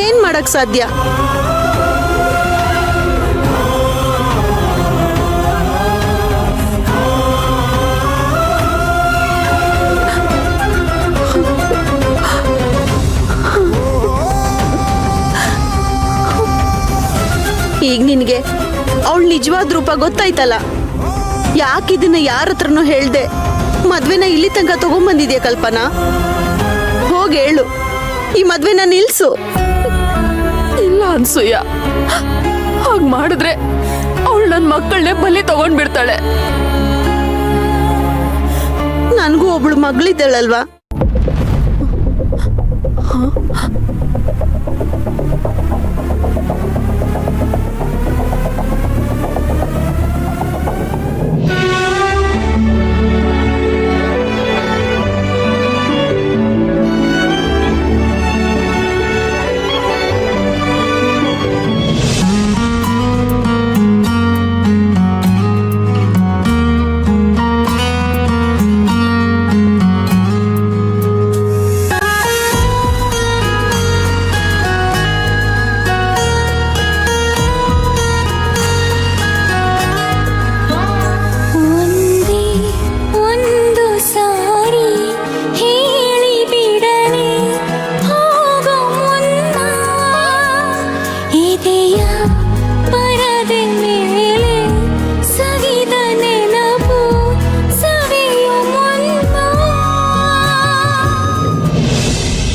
ಏನ್ ಮಾಡಕ್ ಸಾಧ್ಯ? ಈಗ ನಿನಗೆ ಅವಳು ನಿಜವಾದ ರೂಪ ಗೊತ್ತಾಯ್ತಲ್ಲ. ಯಾಕಿದನ್ನ ಯಾರ ಹತ್ರನೂ ಹೇಳ್ದೆ ಮದ್ವೆನ ಇಲ್ಲಿ ತನಕ ತಗೊಂಡ್ಬಂದಿದ್ಯಾ ಕಲ್ಪನಾ? ಹೋಗಿ ಹೇಳು, ಈ ಮದ್ವೆನ ನಿಲ್ಸು. ಇಲ್ಲ ಅನ್ಸೂಯ, ಹಾಗ್ ಮಾಡಿದ್ರೆ ಅವಳು ನನ್ನ ಮಕ್ಕಳನ್ನೇ ಬಲಿ ತಗೊಂಡ್ಬಿಡ್ತಾಳೆ. ನನ್ಗೂ ಒಬ್ಳು ಮಗಳಿದ್ದಾಳಲ್ವಾ?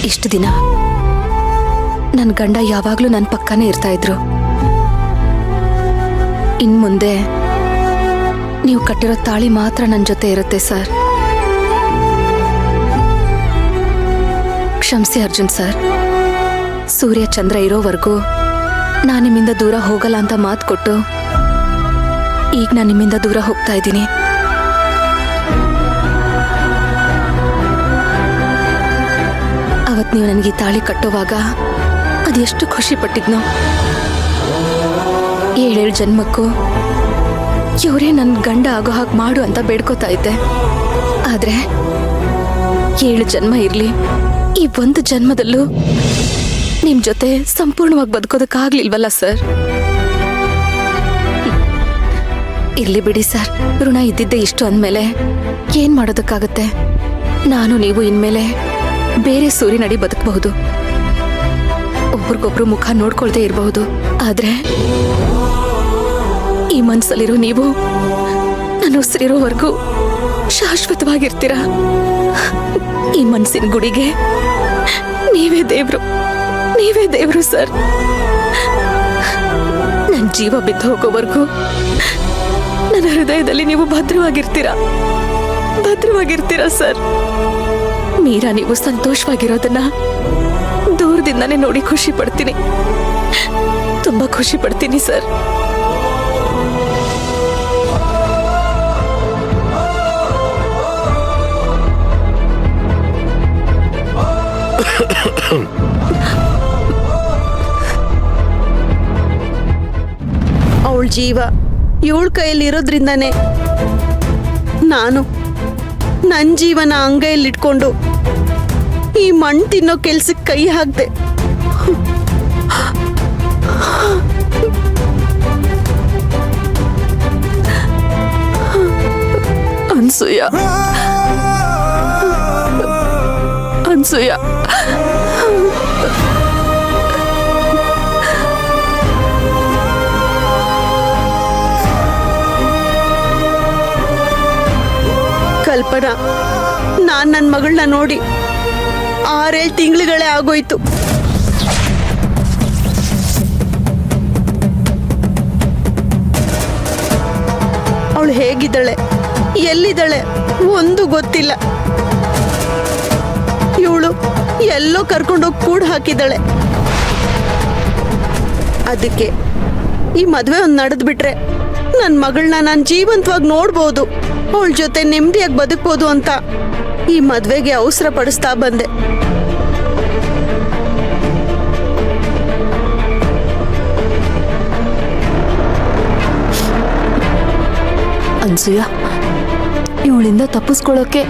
ಇಷ್ಟು ದಿನ ನನ್ನ ಗಂಡ ಯಾವಾಗ್ಲೂ ನನ್ನ ಪಕ್ಕನೇ ಇರ್ತಾ ಇದ್ರು. ಇನ್ ಮುಂದೆ ನೀವು ಕಟ್ಟಿರೋ ತಾಳಿ ಮಾತ್ರ ನನ್ನ ಜೊತೆ ಇರುತ್ತೆ ಸರ್. ಕ್ಷಮಿಸಿ ಅರ್ಜುನ್ ಸರ್. ಸೂರ್ಯ ಚಂದ್ರ ಇರೋವರೆಗೂ ನಾನು ನಿಮ್ಮಿಂದ ದೂರ ಹೋಗಲ್ಲ ಅಂತ ಮಾತು ಕೊಟ್ಟು ಈಗ ನಾನು ನಿಮ್ಮಿಂದ ದೂರ ಹೋಗ್ತಾ ಇದ್ದೀನಿ. ಅವತ್ತು ನೀವು ನನಗೆ ತಾಳಿ ಕಟ್ಟೋವಾಗ ಅದೆಷ್ಟು ಖುಷಿ ಪಟ್ಟಿದ್ನೋ. 7 ಜನ್ಮಕ್ಕೂ ಇವರೇ ನನ್ನ ಗಂಡ ಆಗೋ ಹಾಗೆ ಮಾಡು ಅಂತ ಬೇಡ್ಕೋತಾ ಇದ್ದೆ. ಆದ್ರೆ 7 ಜನ್ಮ ಇರ್ಲಿ, ಈ ಒಂದು ಜನ್ಮದಲ್ಲೂ ನಿಮ್ ಜೊತೆ ಸಂಪೂರ್ಣವಾಗಿ ಬದುಕೋದಕ್ಕಾಗ್ಲಿಲ್ವಲ್ಲ ಸರ್. ಇರ್ಲಿ ಬಿಡಿ ಸರ್, ಋಣ ಇದ್ದಿದ್ದೆ ಇಷ್ಟು ಅಂದ್ಮೇಲೆ ಏನ್ ಮಾಡೋದಕ್ಕಾಗತ್ತೆ. ನಾನು ನೀವು ಇನ್ಮೇಲೆ ಬೇರೆ ಸೂರಿನಡಿ ಬದುಕಬಹುದು, ಒಬ್ರಿಗೊಬ್ರು ಮುಖ ನೋಡ್ಕೊಳ್ದೇ ಇರಬಹುದು. ಆದ್ರೆ ಈ ಮನ್ಸಲ್ಲಿರೋ ನೀವು ನನ್ನ ಉಸಿರಿರೋವರೆಗೂ ಶಾಶ್ವತವಾಗಿರ್ತೀರ. ಈ ಮನ್ಸಿನ ಗುಡಿಗೆ ನೀವೇ ದೇವ್ರು ಸರ್. ನನ್ನ ಜೀವ ಬಿದ್ದು ಹೋಗೋವರೆಗೂ ನನ್ನ ಹೃದಯದಲ್ಲಿ ನೀವು ಭದ್ರವಾಗಿರ್ತೀರಾ ಸರ್. ಮೀರಾ ನೀವು ಸಂತೋಷವಾಗಿರೋದನ್ನ ದೂರದಿಂದಾನೇ ನೋಡಿ ಖುಷಿ ಪಡ್ತೀನಿ, ತುಂಬಾ ಖುಷಿ ಪಡ್ತೀನಿ ಸರ್. ಅವಳ ಜೀವ ಇವಳ ಕೈಯಲ್ಲಿ ಇರೋದ್ರಿಂದಾನೇ ನಾನು ನನ್ನ ಜೀವನ ಅಂಗೈಯಲ್ಲಿಟ್ಕೊಂಡು ಈ ಮಣ್ಣು ತಿನ್ನೋ ಕೆಲ್ಸಕ್ಕೆ ಕೈ ಹಾಕ್ದೆ. ಅನ್ಸೂಯ ಕಲ್ಪನಾ, ನಾನ್ ನನ್ನ ಮಗಳನ್ನ ನೋಡಿ 6-7 ತಿಂಗಳುಗಳೇ ಆಗೋಯ್ತು. ಅವಳು ಹೇಗಿದ್ದಾಳೆ, ಎಲ್ಲಿದ್ದಾಳೆ ಒಂದು ಗೊತ್ತಿಲ್ಲ. ಇವಳು ಎಲ್ಲೋ ಕರ್ಕೊಂಡೋಗಿ ಕೂಡ ಹಾಕಿದ್ದಾಳೆ. ಅದಕ್ಕೆ ಈ ಮದುವೆ ಒಂದು ನಡೆದ್ಬಿಟ್ರೆ ನನ್ನ ಮಗಳನ್ನ ನಾನು ಜೀವಂತವಾಗಿ ನೋಡ್ಬೋದು, ಅವಳ ಜೊತೆ ನೆಮ್ಮದಿಯಾಗಿ ಬದುಕ್ಬೋದು ಅಂತ ಈ ಮದುವೆಗೆ ಅವಸರ ಪಡಿಸ್ತಾ ಬಂದೆ. ಅನ್ಸೂಯ, ಇವಳಿಂದ ತಪ್ಪಿಸ್ಕೊಳ್ಳೋಕೆ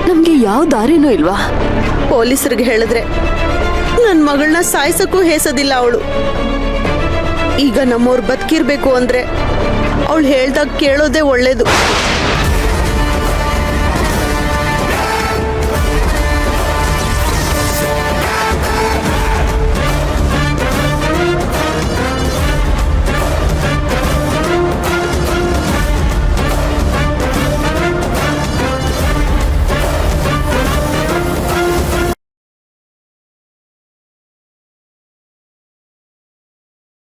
ನಮ್ಗೆ ಯಾವ ದಾರಿನೂ ಇಲ್ವಾ? ಪೊಲೀಸರಿಗೆ ಹೇಳಿದ್ರೆ ನನ್ನ ಮಗಳನ್ನ ಸಾಯ್ಸಕ್ಕೂ ಹೇಸೋದಿಲ್ಲ ಅವಳು. ಈಗ ನಮ್ಮವ್ರು ಬದುಕಿರ್ಬೇಕು ಅಂದ್ರೆ ಅವಳು ಹೇಳ್ದಾಗ ಕೇಳೋದೇ ಒಳ್ಳೇದು.